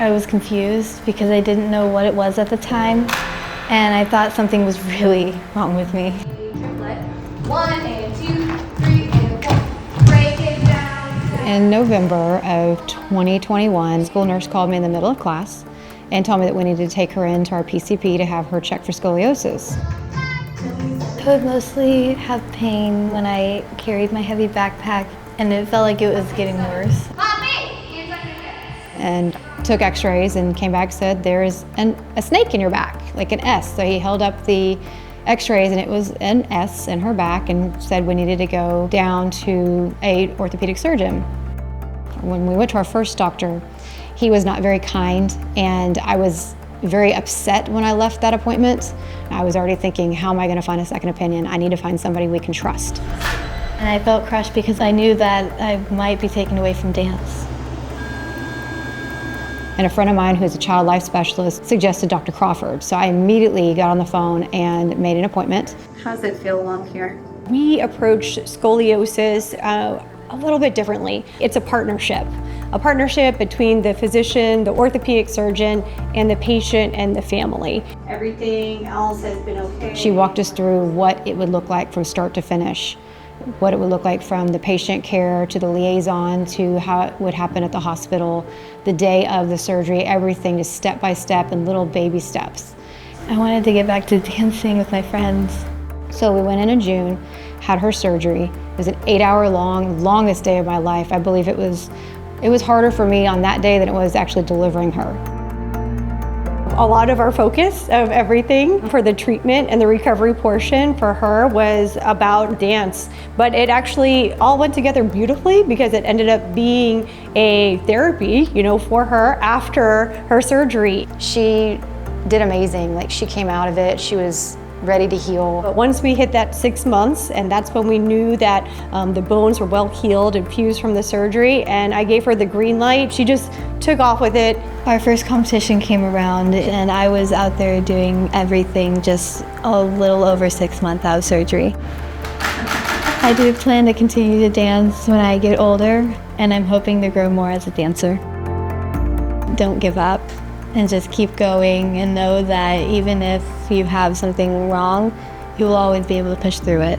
I was confused because I didn't know what it was at the time, and I thought something was really wrong with me. Triplet. 1 and 2, 3 and 4. Break it down. In November of 2021, the school nurse called me in the middle of class and told me that we needed to take her into our PCP to have her checked for scoliosis. I would mostly have pain when I carried my heavy backpack, and it felt like it was getting worse. And took x-rays and came back and said, there is a snake in your back, like an S. So he held up the x-rays and it was an S in her back and said we needed to go down to an orthopedic surgeon. When we went to our first doctor, he was not very kind, and I was very upset when I left that appointment. I was already thinking, how am I going to find a second opinion? I need to find somebody we can trust. And I felt crushed because I knew that I might be taken away from dance. And a friend of mine who's a child life specialist suggested Dr. Crawford. So I immediately got on the phone and made an appointment. How does it feel along here? We approach scoliosis a little bit differently. It's a partnership between the physician, the orthopedic surgeon, and the patient and the family. Everything else has been okay. She walked us through what it would look like from start to finish, what it would look like from the patient care to the liaison to how it would happen at the hospital, the day of the surgery, everything just step by step and little baby steps. I wanted to get back to dancing with my friends. So we went in June, had her surgery. It was an 8-hour long, longest day of my life. I believe it was harder for me on that day than it was actually delivering her. A lot of our focus of everything for the treatment and the recovery portion for her was about dance, but it actually all went together beautifully because it ended up being a therapy, for her after her surgery. She did amazing. Like, she came out of it, she was ready to heal. But once we hit that 6 months, and that's when we knew that the bones were well healed and fused from the surgery, and I gave her the green light, she just took off with it. Our first competition came around, and I was out there doing everything just a little over 6 months out of surgery. I do plan to continue to dance when I get older, and I'm hoping to grow more as a dancer. Don't give up, and just keep going, and know that even if you have something wrong, you will always be able to push through it.